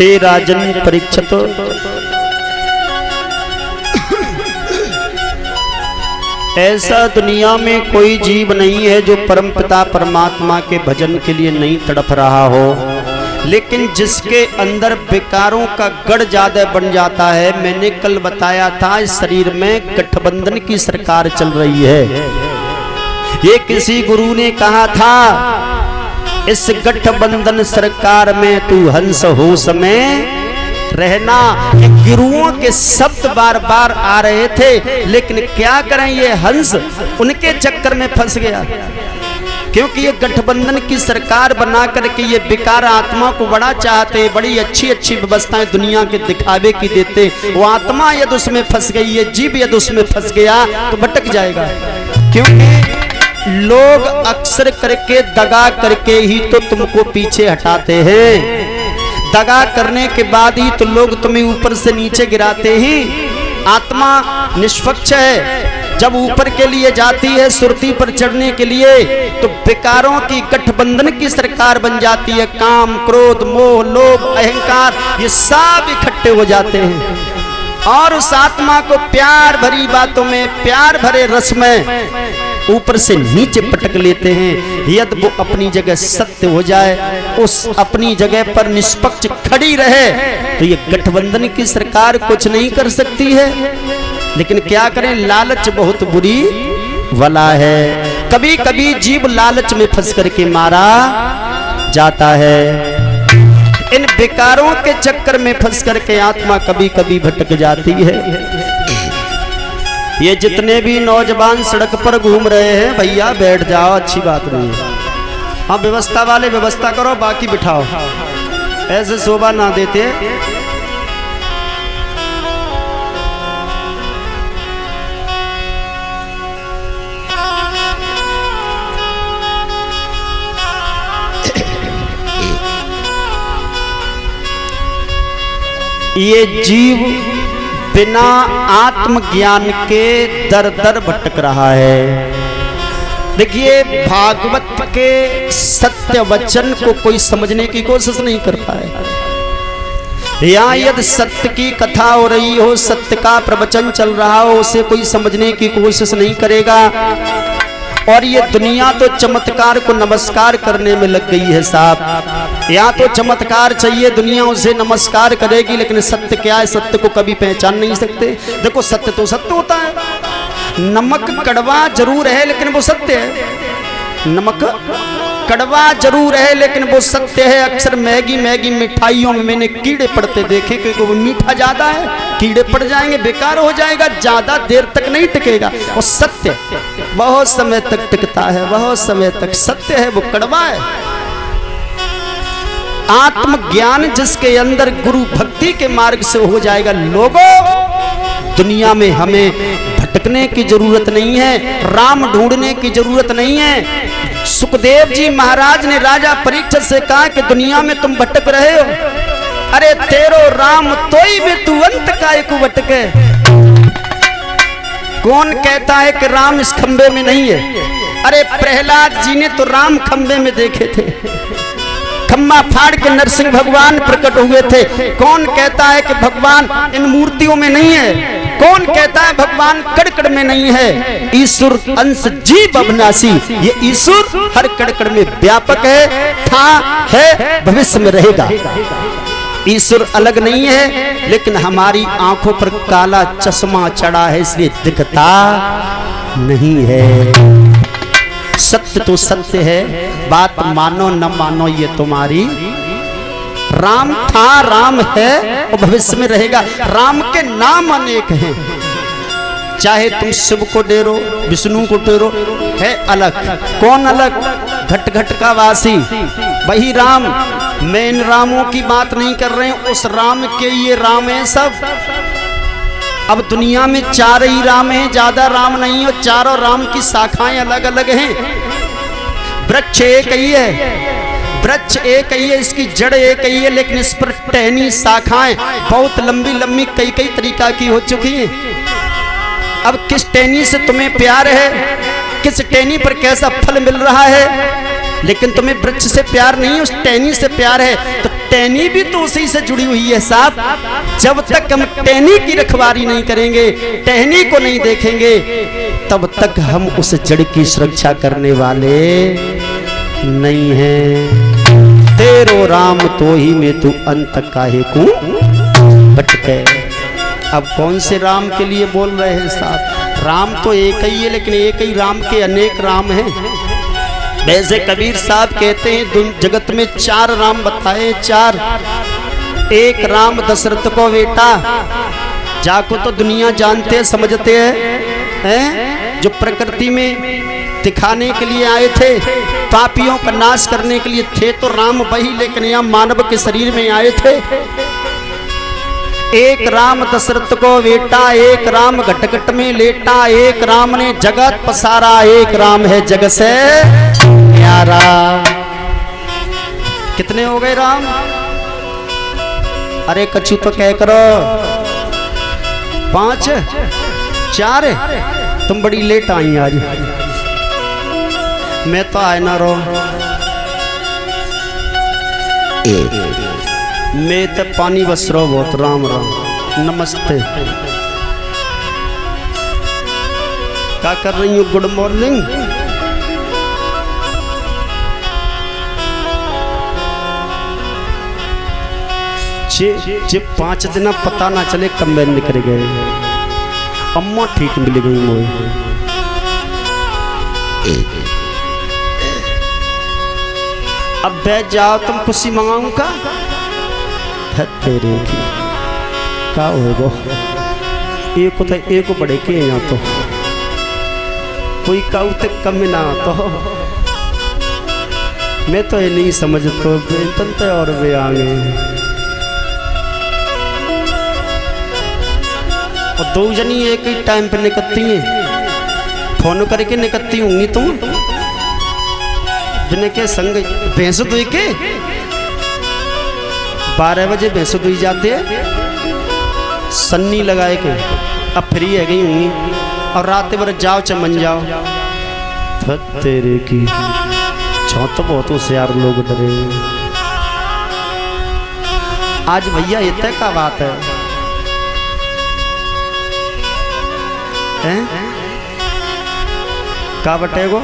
हे राजन परीक्षित, ऐसा दुनिया में कोई जीव नहीं है जो परमपिता परमात्मा के भजन के लिए नहीं तड़प रहा हो, लेकिन जिसके अंदर विकारों का गढ़ ज्यादा बन जाता है। मैंने कल बताया था इस शरीर में गठबंधन की सरकार चल रही है। ये किसी गुरु ने कहा था, इस गठबंधन सरकार में तू हंस होश में रहना। ये गुरुओं के शब्द बार बार आ रहे थे, लेकिन क्या करें, ये हंस उनके चक्कर में फंस गया, क्योंकि ये गठबंधन की सरकार बना करके ये विकार आत्मा को बड़ा चाहते, बड़ी अच्छी अच्छी व्यवस्थाएं दुनिया के दिखावे की देते। वो आत्मा यदि उसमें फंस गई, ये जीव यदि उसमें फंस गया तो भटक जाएगा। क्योंकि लोग अक्सर करके दगा करके ही तो तुमको पीछे हटाते हैं, दगा करने के बाद ही तो लोग तुम्हें ऊपर से नीचे गिराते हैं। आत्मा निष्पक्ष है, जब ऊपर के लिए जाती है सुरती पर चढ़ने के लिए, तो विकारों की गठबंधन की सरकार बन जाती है। काम, क्रोध, मोह, लोभ, अहंकार, ये सब इकट्ठे हो जाते हैं और उस आत्मा को प्यार भरी बातों में, प्यार भरे रस में ऊपर से नीचे पटक लेते हैं। यदि वो अपनी जगह सत्य हो जाए, उस अपनी जगह पर निष्पक्ष खड़ी रहे, तो ये गठबंधन की सरकार कुछ नहीं कर सकती है। लेकिन क्या करें, लालच बहुत बुरी वाला है। कभी कभी जीव लालच में फंस करके मारा जाता है। इन विकारों के चक्कर में फंस करके आत्मा कभी कभी भटक जाती है। ये जितने भी नौजवान सड़क पर घूम रहे हैं, भैया बैठ जाओ, अच्छी बात नहीं है। हाँ, व्यवस्था वाले व्यवस्था करो, बाकी बिठाओ, ऐसे शोभा ना देते। ये जीव बिना आत्मज्ञान के दर दर भटक रहा है। देखिए, भागवत के सत्य वचन को कोई समझने की कोशिश नहीं कर पाए। यहाँ यदि सत्य की कथा हो रही हो, सत्य का प्रवचन चल रहा हो, उसे कोई समझने की कोशिश नहीं करेगा। और ये दुनिया तो चमत्कार को नमस्कार करने में लग गई है साहब। यहाँ तो चमत्कार चाहिए, दुनिया उसे नमस्कार करेगी, लेकिन सत्य क्या है, सत्य को कभी पहचान नहीं सकते। देखो, सत्य तो सत्य होता है। नमक कड़वा जरूर है, लेकिन वो सत्य है। नमक कड़वा जरूर है, लेकिन वो सत्य है। अक्सर मैगी मिठाइयों में मैंने कीड़े पड़ते देखे, क्योंकि वो मीठा ज्यादा है, कीड़े पड़ जाएंगे, बेकार हो जाएगा, ज्यादा देर तक नहीं टिकेगा। वो सत्य बहुत समय तक टिकता है, बहुत समय तक सत्य है, वो कड़वा है। आत्मज्ञान जिसके अंदर गुरु भक्ति के मार्ग से हो जाएगा, लोगों दुनिया में हमें भटकने की जरूरत नहीं है, राम ढूंढने की जरूरत नहीं है। सुखदेव जी महाराज ने राजा परीक्षित से कहा कि दुनिया में तुम भटक रहे हो, अरे तेरो राम तोई में तू अंत काय को भटके। कौन कहता है कि राम इस खंबे में नहीं है? अरे प्रहलाद जी ने तो राम खंबे में देखे थे, खम्मा फाड़ के नरसिंह भगवान प्रकट हुए थे। कौन कहता है कि भगवान इन मूर्तियों में नहीं है? कौन कहता है भगवान कड़कड़ में नहीं है? ईश्वर अंश जीव अविनाशी, ये ईश्वर हर कड़कड़ में व्यापक है, था, है, भविष्य में रहेगा। ईश्वर अलग नहीं है, लेकिन हमारी आंखों पर काला चश्मा चढ़ा है, इसलिए दिखता नहीं है। सत्य तो सत्य है, बात मानो न मानो ये तुम्हारी। राम था, राम है और भविष्य में रहेगा। राम के नाम अनेक हैं, चाहे तुम शिव को डेरो, विष्णु को डेरो, है अलग। कौन अलग? घट घट का वासी वही राम। मैं इन रामों की बात नहीं कर रहे हैं, उस राम के ये राम है सब। अब दुनिया में चार ही राम हैं, ज्यादा राम नहीं, और चारों राम की शाखाएं अलग अलग हैं। वृक्ष एक ही है, वृक्ष एक ही है, इसकी जड़ एक ही है, लेकिन इस पर टहनी शाखाएं बहुत लंबी लंबी कई कई तरीका की हो चुकी हैं। अब किस टहनी से तुम्हें प्यार है, किस टहनी पर कैसा फल मिल रहा है, लेकिन तुम्हें वृक्ष से प्यार नहीं, उस टहनी से प्यार है। तो टहनी भी तो उसी से जुड़ी हुई है साहब। जब तक हम टहनी की रखवाली नहीं करेंगे, टहनी को नहीं देखेंगे, तब तक हम उस जड़ की सुरक्षा करने वाले नहीं हैं। तेरो राम तो ही में तू अंत काहे को भटके। अब कौन से राम के लिए बोल रहे हैं साहब? राम तो एक ही है, लेकिन एक ही राम के अनेक राम हैं। वैसे कबीर साहब कहते हैं जगत में 4 राम बताए, 4। एक राम दशरथ को बेटा, जाको तो दुनिया जानते समझते हैं, जो प्रकृति में दिखाने के लिए आए थे, पापियों का नाश करने के लिए थे तो राम वही, लेकिन यहाँ मानव के शरीर में आए थे। एक राम दशरथ को बेटा, एक राम घटघट में लेटा, एक राम ने जगत पसारा, एक राम है जग से न्यारा। कितने हो गए राम? अरे कछु तो कह करो। 5 4 तुम बड़ी लेट आई आज। मैं तो आए ना रो, मैं तो पानी बस रो बहुत। राम राम नमस्ते, क्या कर रही हूँ? Good morning. जे 5 दिन पता ना चले कब में निकल गए। अम्मा ठीक मिल गई मुझे। अब बैठ जाओ, तुम खुशी मंगाऊं का तेरे की क्या होगा? एक तो एक बड़े के यहाँ तो कोई काऊ तक कम ना तो मैं तो ये नहीं समझता। वेतन तो और वे आ गए और 2 जनी एक ही टाइम पे निकलती हैं, फोन करके निकलती होंगी तुम बिना के संग। भैंस दुई के 12 बजे भैंस दुई जाते हैं सन्नी लगाए के, अब फ्री है गई होंगी और रात भर जाओ चमन जाओ। तेरे की छौत तो बहुत होशियार लोग डरे। आज भैया इतना का बात है, हैं? का बटेगो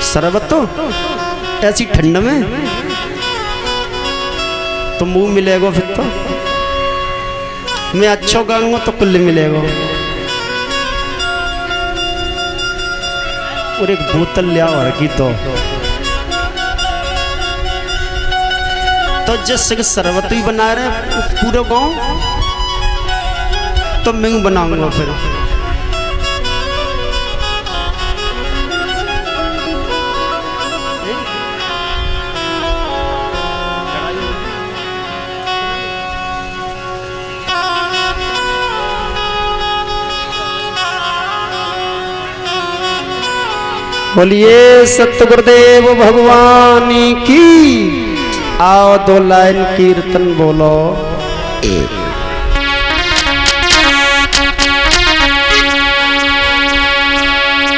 शरबत तो ऐसी ठंड में तो मुंह मिलेगा। फिर तो मैं अच्छा गाऊंगा तो कुल्ले मिलेगा। और एक बोतल लिया और की तो जैसे शरबत ही बना रहे पूरे गांव, तो मैं बनाऊंगा फिर। बोलिए सतगुरुदेव भगवान की। आओ 2 लाइन कीर्तन बोलो।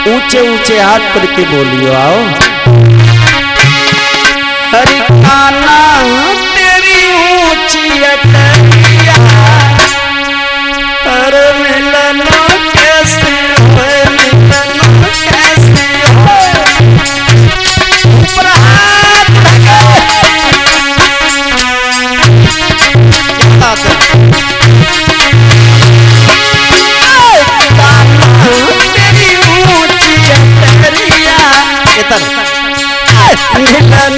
ऊंचे ऊंचे हाथ करके बोलियो। आओ। हरि काना तेरी ऊंची अटैया, हर मिलन कैसे है, मिलन कैसे मिलन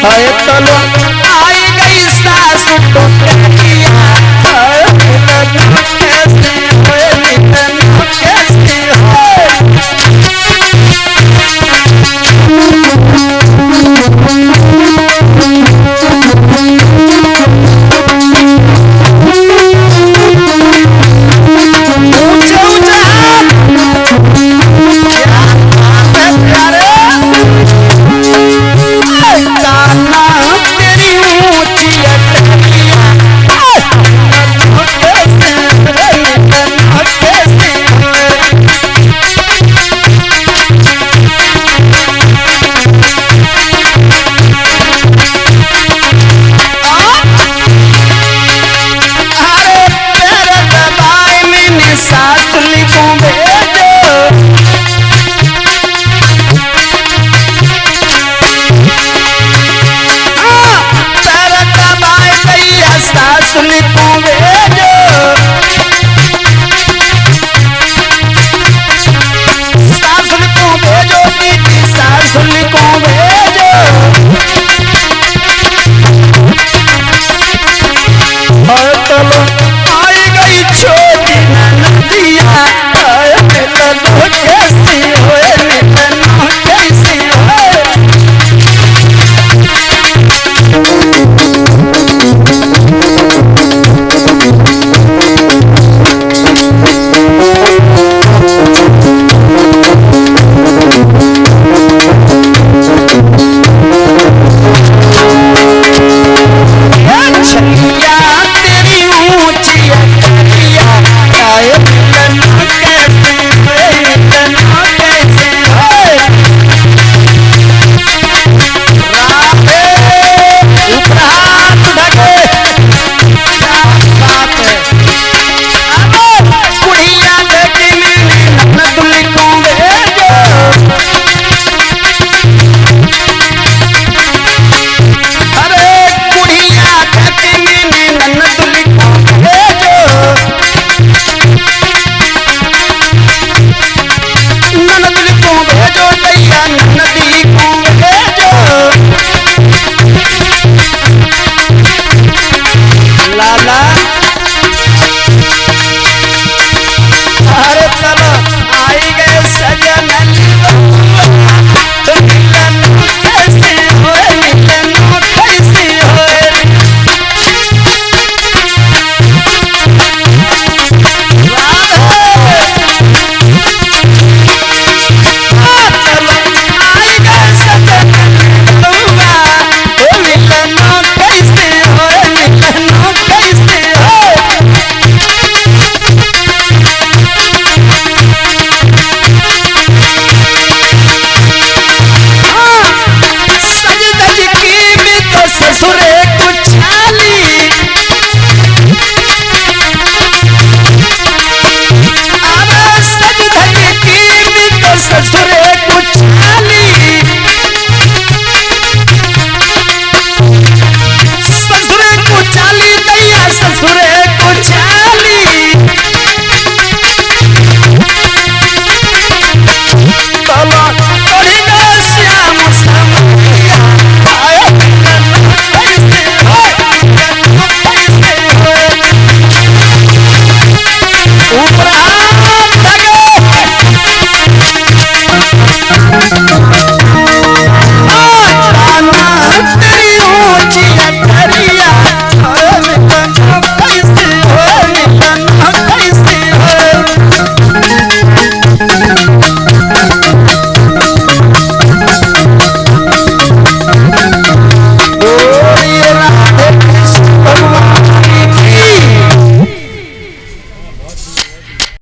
हाय तलो आई गई सास तो